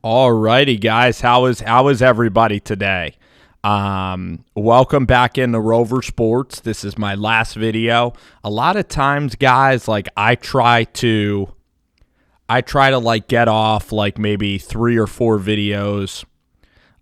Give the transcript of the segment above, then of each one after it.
Alrighty, guys. How is everybody today? Welcome back into Rover Sports. This is my last video. A lot of times, guys, I try to get off maybe 3 or 4 videos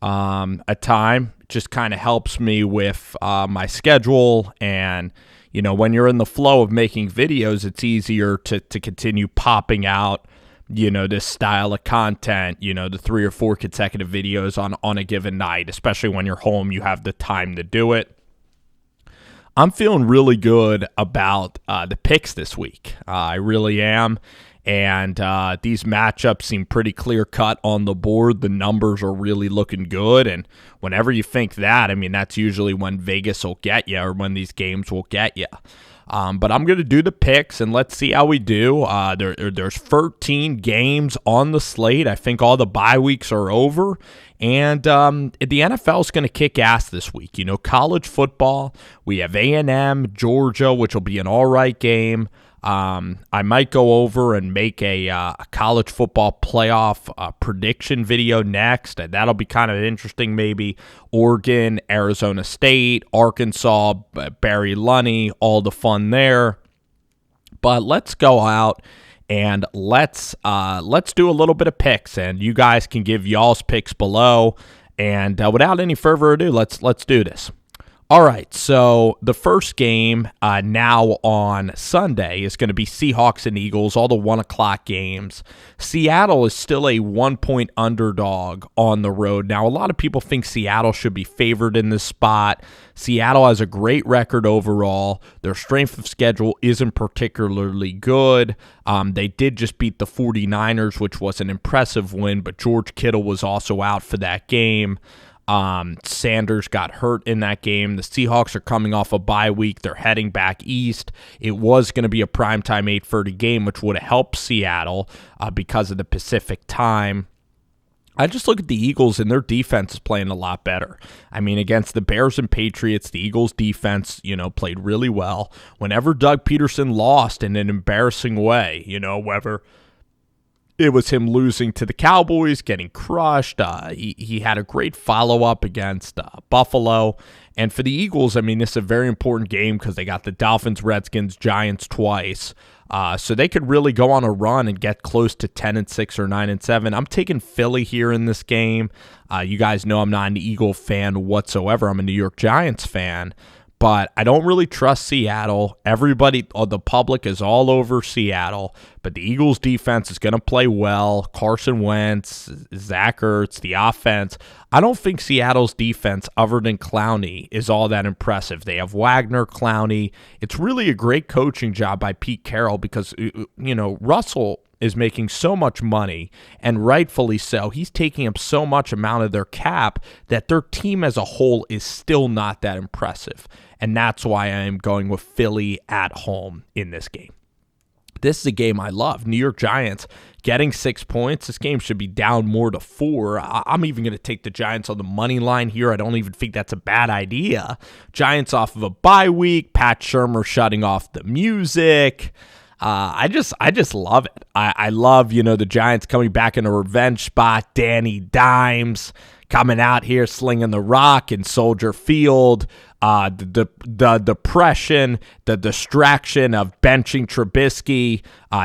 a time. It just kind of helps me with my schedule, and when you're in the flow of making videos, it's easier to continue popping out this style of content, the 3 or 4 consecutive videos on a given night, especially when you're home, you have the time to do it. I'm feeling really good about the picks this week. I really am. And these matchups seem pretty clear-cut on the board. The numbers are really looking good. And whenever you think that, that's usually when Vegas will get you, or when these games will get you. But I'm going to do the picks, and let's see how we do. There's 13 games on the slate. I think all the bye weeks are over. And the NFL is going to kick ass this week. College football, we have A&M, Georgia, which will be an all right game. I might go over and make a college football playoff prediction video next. And that'll be kind of interesting, maybe. Oregon, Arizona State, Arkansas, Barry Lunney, all the fun there. But let's go out and let's do a little bit of picks, and you guys can give y'all's picks below. And without any further ado, let's do this. All right, so the first game now on Sunday is going to be Seahawks and Eagles, all the 1 o'clock games. Seattle is still a 1-point underdog on the road. Now, a lot of people think Seattle should be favored in this spot. Seattle has a great record overall. Their strength of schedule isn't particularly good. They did just beat the 49ers, which was an impressive win, but George Kittle was also out for that game. Sanders got hurt in that game. The Seahawks are coming off a bye week. They're heading back east. It was going to be a primetime 8:30 game, which would have helped Seattle because of the Pacific time. I just look at the Eagles, and their defense is playing a lot better. Against the Bears and Patriots, the Eagles' defense, played really well. Whenever Doug Peterson lost in an embarrassing way, whether it was him losing to the Cowboys, getting crushed. He had a great follow-up against Buffalo. And for the Eagles, this is a very important game because they got the Dolphins, Redskins, Giants twice. So they could really go on a run and get close to 10-6 or 9-7. I'm taking Philly here in this game. You guys know I'm not an Eagle fan whatsoever. I'm a New York Giants fan. But I don't really trust Seattle. Everybody, the public is all over Seattle. But the Eagles' defense is going to play well. Carson Wentz, Zach Ertz, the offense. I don't think Seattle's defense, other than Clowney, is all that impressive. They have Wagner, Clowney. It's really a great coaching job by Pete Carroll because, Russell is making so much money, and rightfully so. He's taking up so much amount of their cap that their team as a whole is still not that impressive. And that's why I am going with Philly at home in this game. This is a game I love. New York Giants getting 6 points. This game should be down more to 4. I'm even going to take the Giants on the money line here. I don't even think that's a bad idea. Giants off of a bye week. Pat Shurmur shutting off the music. I just love it. I love, the Giants coming back in a revenge spot. Danny Dimes coming out here slinging the rock in Soldier Field. The depression, the distraction of benching Trubisky,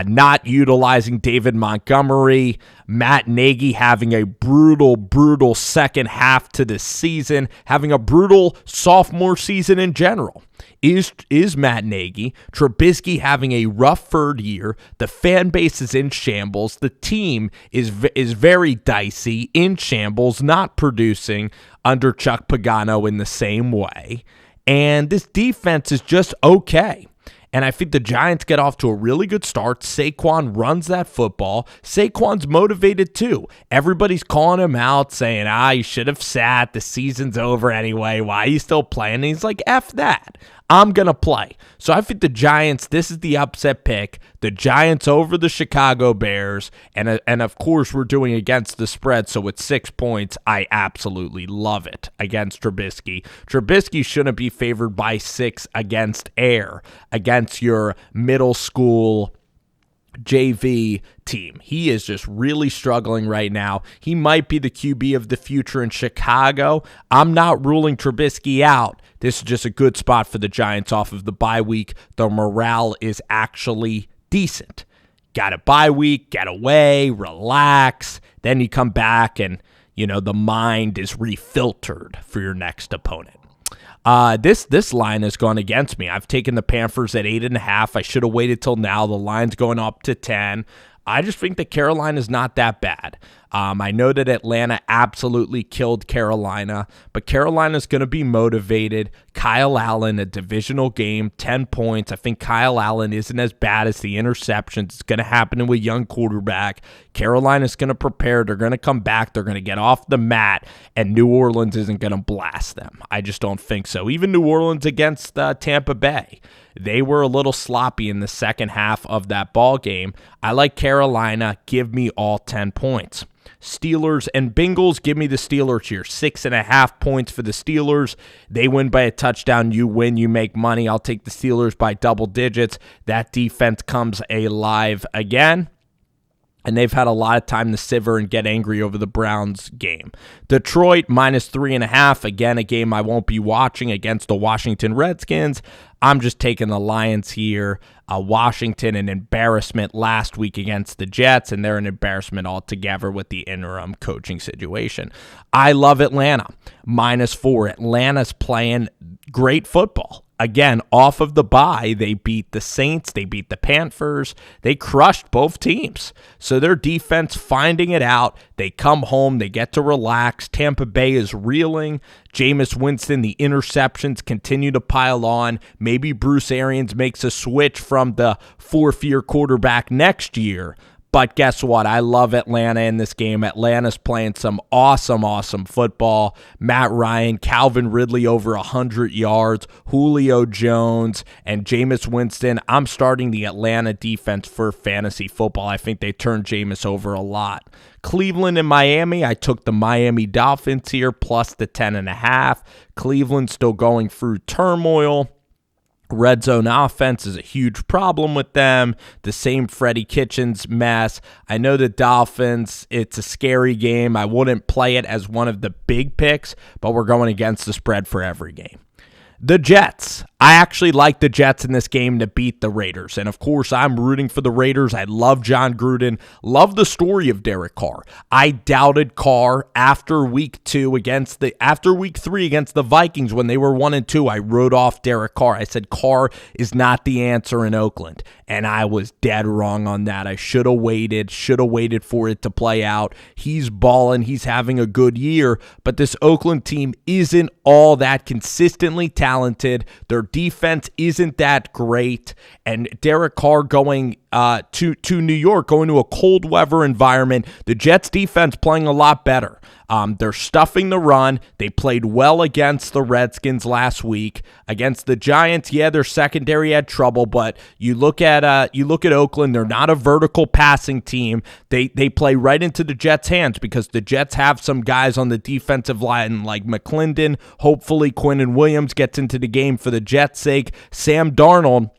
not utilizing David Montgomery, Matt Nagy having a brutal second half to the season, having a brutal sophomore season in general. Is Matt Nagy. Trubisky having a rough third year. The fan base is in shambles. The team is very dicey, in shambles, not producing under Chuck Pagano in the same way. And this defense is just okay. And I think the Giants get off to a really good start. Saquon runs that football. Saquon's motivated too. Everybody's calling him out, saying, you should have sat. The season's over anyway. Why are you still playing? And he's like, F that. I'm going to play. So I think the Giants, this is the upset pick. The Giants over the Chicago Bears. And of course, we're doing against the spread. So with 6 points, I absolutely love it against Trubisky. Trubisky shouldn't be favored by 6 against your middle school JV team. He is just really struggling right now. He might be the QB of the future in Chicago. I'm not ruling Trubisky out. This is just a good spot for the Giants off of the bye week. The morale is actually decent. Got a bye week, get away, relax. Then you come back and, the mind is refiltered for your next opponent. This line has gone against me. I've taken the Panthers at 8.5. I should have waited till now. The line's going up to 10. I just think that Carolina's not that bad. I know that Atlanta absolutely killed Carolina, but Carolina's going to be motivated. Kyle Allen, a divisional game, 10 points. I think Kyle Allen isn't as bad as the interceptions. It's going to happen to a young quarterback. Carolina's going to prepare. They're going to come back. They're going to get off the mat, and New Orleans isn't going to blast them. I just don't think so. Even New Orleans against Tampa Bay, they were a little sloppy in the second half of that ball game. I like Carolina. Give me all 10 points. Steelers and Bengals, give me the Steelers here. 6.5 points for the Steelers. They win by a touchdown. You win, you make money. I'll take the Steelers by double digits. That defense comes alive again. And they've had a lot of time to shiver and get angry over the Browns game. Detroit, -3.5. Again, a game I won't be watching against the Washington Redskins. I'm just taking the Lions here. Washington, an embarrassment last week against the Jets, and they're an embarrassment altogether with the interim coaching situation. I love Atlanta, -4. Atlanta's playing great football. Again, off of the bye, they beat the Saints, they beat the Panthers, they crushed both teams. So their defense finding it out, they come home, they get to relax. Tampa Bay is reeling. Jameis Winston, the interceptions continue to pile on. Maybe Bruce Arians makes a switch from the fourth-year quarterback next year. But guess what? I love Atlanta in this game. Atlanta's playing some awesome football. Matt Ryan, Calvin Ridley over 100 yards, Julio Jones, and Jameis Winston. I'm starting the Atlanta defense for fantasy football. I think they turned Jameis over a lot. Cleveland and Miami, I took the Miami Dolphins here, plus the 10.5. Cleveland still going through turmoil. Red zone offense is a huge problem with them. The same Freddie Kitchens mess. I know the Dolphins, it's a scary game. I wouldn't play it as one of the big picks, but we're going against the spread for every game. The Jets. I actually like the Jets in this game to beat the Raiders. And of course, I'm rooting for the Raiders. I love John Gruden. Love the story of Derek Carr. I doubted Carr after week 3 against the Vikings when they were 1-2. I wrote off Derek Carr. I said Carr is not the answer in Oakland. And I was dead wrong on that. I should have waited for it to play out. He's balling. He's having a good year. But this Oakland team isn't all that consistently talented. Their defense isn't that great. And Derek Carr going to New York, going to a cold weather environment. The Jets defense playing a lot better. They're stuffing the run. They played well against the Redskins last week. Against the Giants, yeah, their secondary had trouble, but you look at Oakland, they're not a vertical passing team. They play right into the Jets' hands because the Jets have some guys on the defensive line like McClendon. Hopefully Quinnen Williams gets into the game for the Jets' sake. Sam Darnold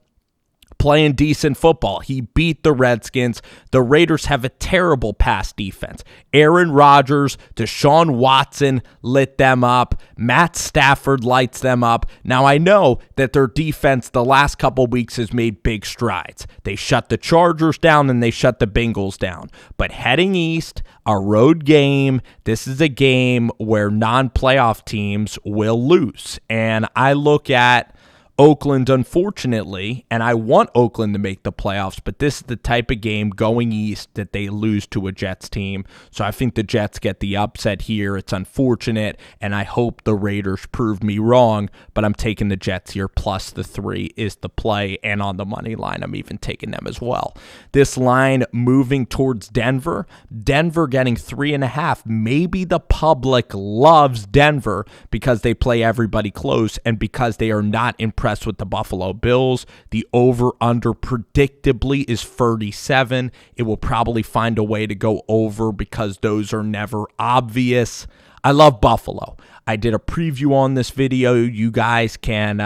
playing decent football. He beat the Redskins. The Raiders have a terrible pass defense. Aaron Rodgers, Deshaun Watson lit them up. Matt Stafford lights them up. Now, I know that their defense the last couple weeks has made big strides. They shut the Chargers down and they shut the Bengals down. But heading east, a road game, this is a game where non-playoff teams will lose. And I look at Oakland, unfortunately, and I want Oakland to make the playoffs, but this is the type of game going east that they lose to a Jets team. So I think the Jets get the upset here. It's unfortunate, and I hope the Raiders prove me wrong, but I'm taking the Jets here. Plus the 3 is the play, and on the money line, I'm even taking them as well. This line moving towards Denver. Denver getting 3.5. Maybe the public loves Denver because they play everybody close and because they are not impressed with the Buffalo Bills. The over-under predictably is 37. It will probably find a way to go over because those are never obvious. I love Buffalo. I did a preview on this video. You guys can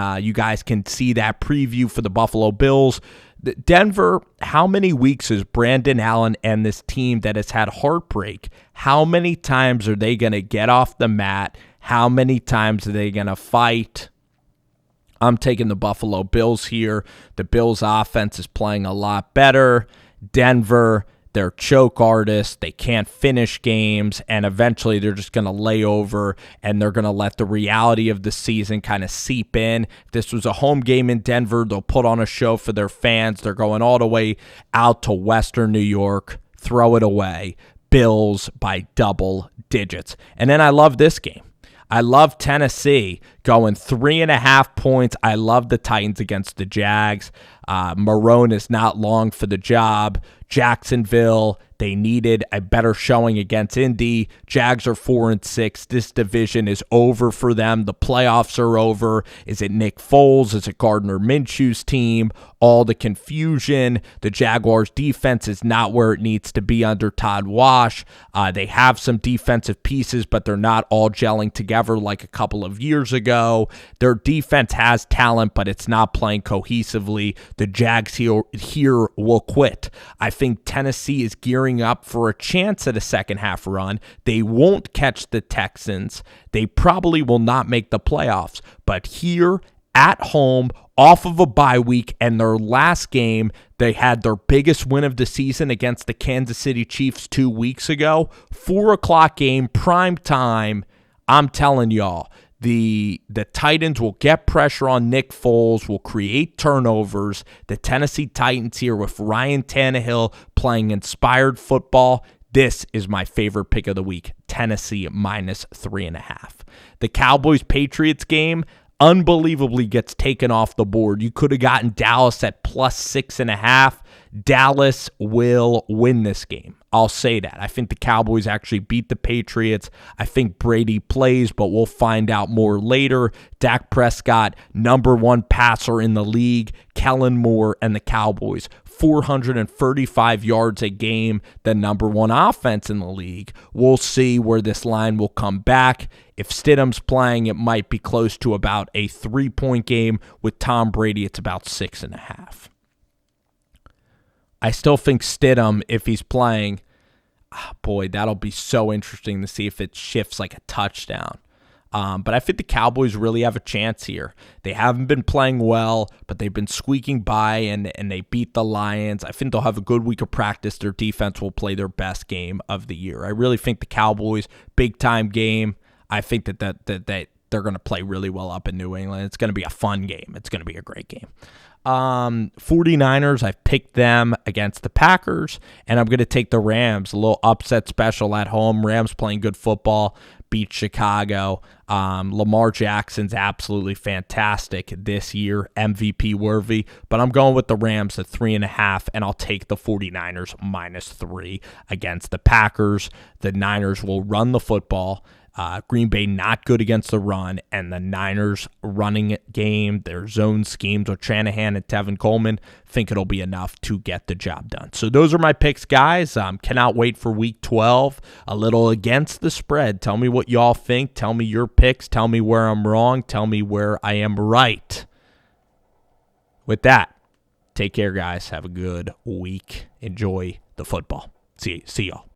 see that preview for the Buffalo Bills. Denver, how many weeks is Brandon Allen and this team that has had heartbreak, how many times are they going to get off the mat? How many times are they going to fight? I'm taking the Buffalo Bills here. The Bills offense is playing a lot better. Denver, they're choke artists. They can't finish games, and eventually they're just going to lay over, and they're going to let the reality of the season kind of seep in. If this was a home game in Denver, they'll put on a show for their fans. They're going all the way out to Western New York. Throw it away. Bills by double digits. And then I love this game. I love Tennessee going 3.5 points. I love the Titans against the Jags. Marone is not long for the job. Jacksonville, they needed a better showing against Indy. Jags are 4-6. This division is over for them. The playoffs are over. Is it Nick Foles? Is it Gardner Minshew's team? All the confusion. The Jaguars' defense is not where it needs to be under Todd Wash. They have some defensive pieces, but they're not all gelling together like a couple of years ago. Their defense has talent, but it's not playing cohesively. The Jags here will quit. I think Tennessee is gearing up for a chance at a second half run. They won't catch the Texans. They probably will not make the playoffs. But here at home, off of a bye week, and their last game, they had their biggest win of the season against the Kansas City Chiefs 2 weeks ago. 4 o'clock game, prime time. I'm telling y'all, the Titans will get pressure on Nick Foles, will create turnovers. The Tennessee Titans here with Ryan Tannehill playing inspired football. This is my favorite pick of the week, Tennessee minus 3.5. The Cowboys-Patriots game unbelievably gets taken off the board. You could have gotten Dallas at plus 6.5. Dallas will win this game. I'll say that. I think the Cowboys actually beat the Patriots. I think Brady plays, but we'll find out more later. Dak Prescott, number 1 passer in the league. Kellen Moore and the Cowboys, 435 yards a game, the number 1 offense in the league. We'll see where this line will come back. If Stidham's playing, it might be close to about a 3-point game. With Tom Brady, it's about 6.5. I still think Stidham, if he's playing, boy, that'll be so interesting to see if it shifts like a touchdown. But I think the Cowboys really have a chance here. They haven't been playing well, but they've been squeaking by, and they beat the Lions. I think they'll have a good week of practice. Their defense will play their best game of the year. I really think the Cowboys, big-time game. I think that they're going to play really well up in New England. It's going to be a fun game. It's going to be a great game. 49ers, I've picked them against the Packers, and I'm going to take the Rams. A little upset special at home. Rams playing good football, beat Chicago. Lamar Jackson's absolutely fantastic this year, MVP worthy, but I'm going with the Rams at 3.5, and I'll take the 49ers minus 3 against the Packers. The Niners will run the football. Green Bay not good against the run, and the Niners running game, their zone schemes with Shanahan and Tevin Coleman, think it'll be enough to get the job done. So those are my picks, guys. Cannot wait for week 12, a little against the spread. Tell me what y'all think. Tell me your picks. Tell me where I'm wrong. Tell me where I am right. With that, take care, guys. Have a good week. Enjoy the football. See y'all.